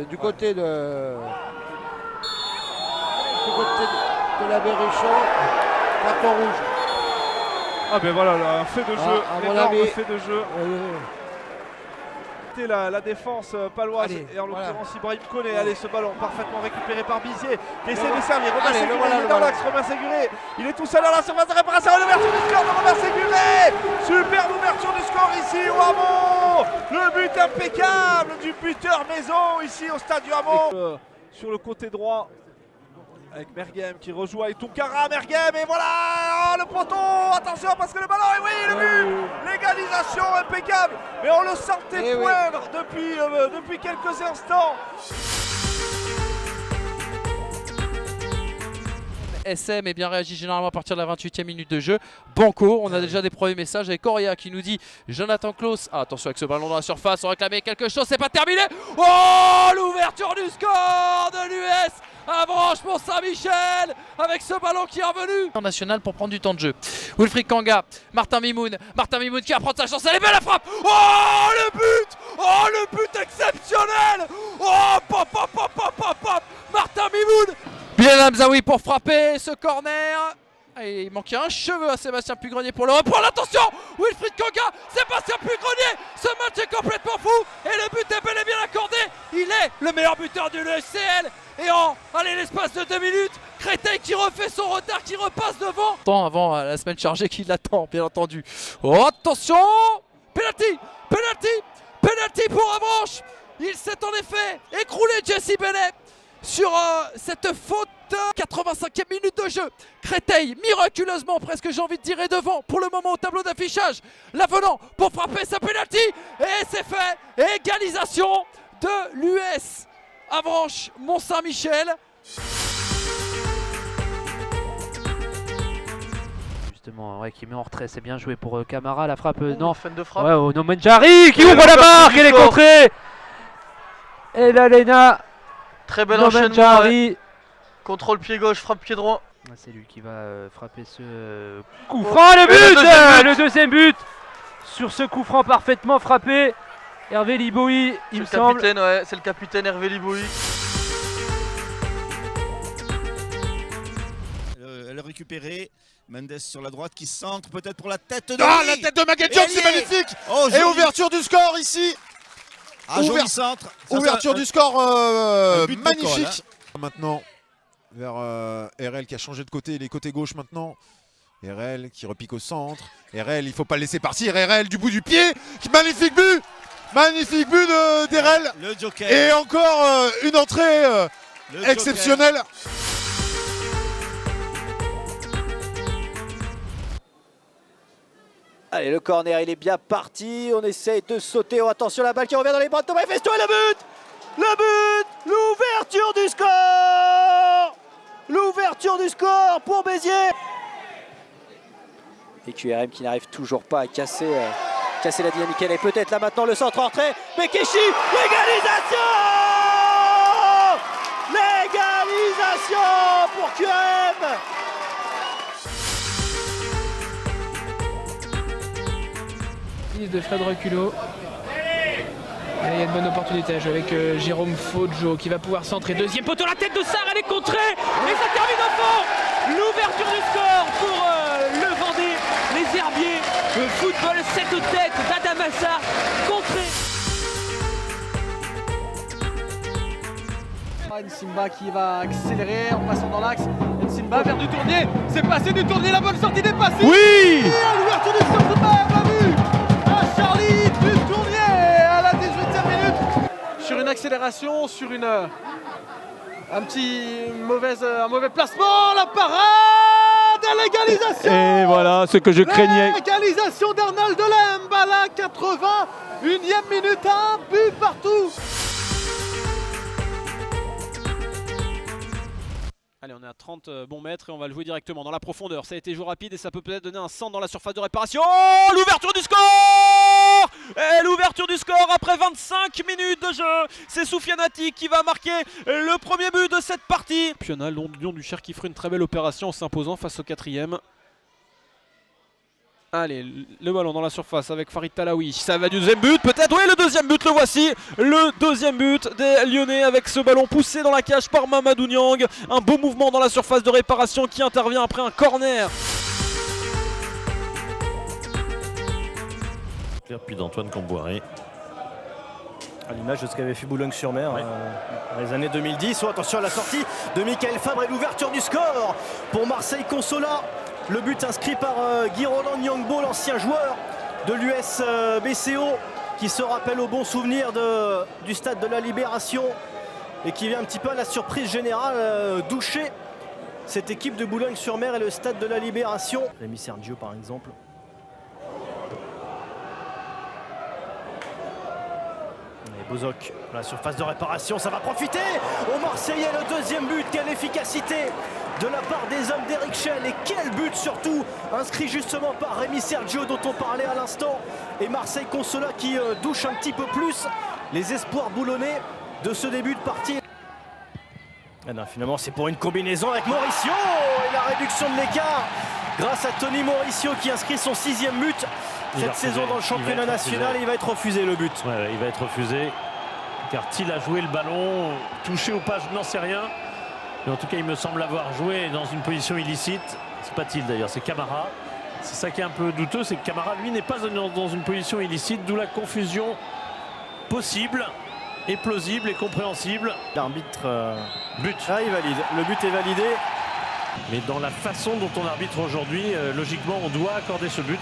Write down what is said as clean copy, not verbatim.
du côté de la Berrichon, carton rouge. Ah ben voilà, là, un fait de jeu, énorme fait de jeu. La défense paloise et en l'occurrence Ibrahim Koné. Allez, ce ballon parfaitement récupéré par Bizier qui essaie de servir. Romain Séguré, il est dans l'axe. Romain Séguré, il est tout seul dans la surface de réparation. L'ouverture du score de Romain Séguré. Superbe ouverture du score ici au Hamon. Le but impeccable du buteur maison ici au stade du Hamon. Sur le côté droit avec Merguem qui rejoue avec Toukara. Merguem et voilà le poteau. Attention parce que le ballon, et oui, le but. L'égalisation impeccable. Mais on le sentait poindre depuis quelques instants. SM est bien réagi généralement à partir de la 28e minute de jeu. Banco, on a déjà des premiers messages avec Coria qui nous dit Jonathan Klaus. Ah, attention avec ce ballon dans la surface, on réclamait quelque chose, c'est pas terminé. Oh, l'ouverture du score de l'US Avranches pour Saint-Michel avec ce ballon qui est revenu en national pour prendre du temps de jeu. Wilfried Kanga, Martin Mimoun qui va prendre sa chance, elle est belle la frappe. Oh, le but. Oh, le but exceptionnel. Oh, pop, pop, pop, pop, pop, pop. Martin Mimoun. Bilal Hamzaoui pour frapper ce corner. Et il manquait un cheveu à Sébastien Pugrenier pour le reprendre. Attention, Wilfried Kanga, Sébastien Pugrenier. Ce match est complètement fou et le but est bel et bien accordé. Il est le meilleur buteur du LCL. Et en l'espace de 2 minutes, Créteil qui refait son retard, qui repasse devant. Temps avant la semaine chargée qui l'attend, bien entendu. Oh, attention, penalty pour Avranches. Il s'est en effet écroulé Jesse Bennett sur cette faute. 85e minute de jeu. Créteil miraculeusement, presque j'ai envie de dire, est devant pour le moment au tableau d'affichage. L'avenant pour frapper sa penalty et c'est fait. Égalisation de l'US Avranches Mont-Saint-Michel. Justement, ouais, qui met en retrait, c'est bien joué pour Camara. La frappe, non, fin de frappe. Ouais, au No Manjari qui ouvre la marque, elle est contrée. Et là, Lena. Très bel No enchaînement. Manjari. Contrôle pied gauche, frappe pied droit. C'est lui qui va frapper ce coup franc. Le but, le deuxième but sur ce coup franc parfaitement frappé. Hervé Liboui, il me semble. C'est le capitaine Hervé Liboui. Elle est récupérée. Mendes sur la droite qui centre peut-être pour la tête de... Ah, la tête de Maguedjon, c'est magnifique. Oh, et ouverture du score ici. Joli centre. Ouverture du score magnifique. Maintenant vers RL qui a changé de côté, les côtés gauche maintenant. RL qui repique au centre. RL, il faut pas le laisser partir. RL du bout du pied. Magnifique but. Magnifique but d'RL. Le Joker. Et encore une entrée exceptionnelle. Allez, le corner, il est bien parti. On essaye de sauter. Oh, attention, la balle qui revient dans les bras de Thomas Festo et le but. Le but. L'ouverture du score. L'ouverture du score pour Béziers. Et QRM qui n'arrive toujours pas à casser la dynamique. Elle est peut-être là maintenant, le centre entrée. Bekeshi, l'égalisation. L'égalisation pour QRM. De Fred Reculot. Allez, il y a une bonne opportunité à jouer avec Jérôme Fodjo qui va pouvoir centrer. Deuxième poteau, la tête de Sarr, elle est contrée et ça termine au fond. L'ouverture du score pour le Vendée, les Herbiers. Le football 7 têtes d'Adama Sarr, contré. Nsimba qui va accélérer en passant dans l'axe. Nsimba vers du Tournier. C'est passé du Tournier, la bonne sortie dépassée. Oui. Et l'ouverture du score, c'est pas vu. Charlie du Tournier à la 18e minute sur une accélération, sur un mauvais placement, la parade à l'égalisation. Et voilà ce que je craignais. L'égalisation d'Arnold Delembe à la 81e minute, un but partout. Allez, on est à 30 bons mètres et on va le jouer directement dans la profondeur. Ça a été joué rapide et ça peut peut-être donner un centre dans la surface de réparation. Oh, l'ouverture du score! Et l'ouverture du score après 25 minutes de jeu. C'est Soufiane Ati qui va marquer le premier but de cette partie. Pionnat, Lyon du Cher qui ferait une très belle opération en s'imposant face au 4e. Allez, le ballon dans la surface avec Farid Talaoui. Ça va du deuxième but, peut-être. Oui, le deuxième but, le voici. Le deuxième but des Lyonnais avec ce ballon poussé dans la cage par Mamadou Niang. Un beau mouvement dans la surface de réparation qui intervient après un corner. Puis d'Antoine Camboiré. À l'image de ce qu'avait fait Boulogne-sur-Mer dans les années 2010. Oh, attention à la sortie de Michael Fabre et l'ouverture du score pour Marseille Consola. Le but inscrit par Guy Roland Nyangbo, l'ancien joueur de l'US BCO, qui se rappelle au bon souvenir du stade de la Libération et qui vient un petit peu à la surprise générale doucher cette équipe de Boulogne-sur-Mer et le stade de la Libération. Rémi Sergio par exemple. Bozok, la surface de réparation, ça va profiter aux Marseillais, le deuxième but, quelle efficacité de la part des hommes d'Eric Schell, et quel but surtout, inscrit justement par Rémi Sergio dont on parlait à l'instant, et Marseille Consola qui douche un petit peu plus les espoirs boulonnais de ce début de partie. Ah non, finalement c'est pour une combinaison avec Mauricio et la réduction de l'écart grâce à Tony Mauricio qui inscrit son 6e but cette saison dans le championnat national. Il va être refusé le but. Ouais, il va être refusé car Thiel a joué le ballon, touché ou pas, je n'en sais rien. Mais en tout cas, il me semble avoir joué dans une position illicite. C'est pas Thiel d'ailleurs, c'est Camara. C'est ça qui est un peu douteux, c'est que Camara, lui, n'est pas dans une position illicite, d'où la confusion possible et plausible et compréhensible. L'arbitre but. Ah, il valide. Le but est validé. Mais dans la façon dont on arbitre aujourd'hui, logiquement, on doit accorder ce but.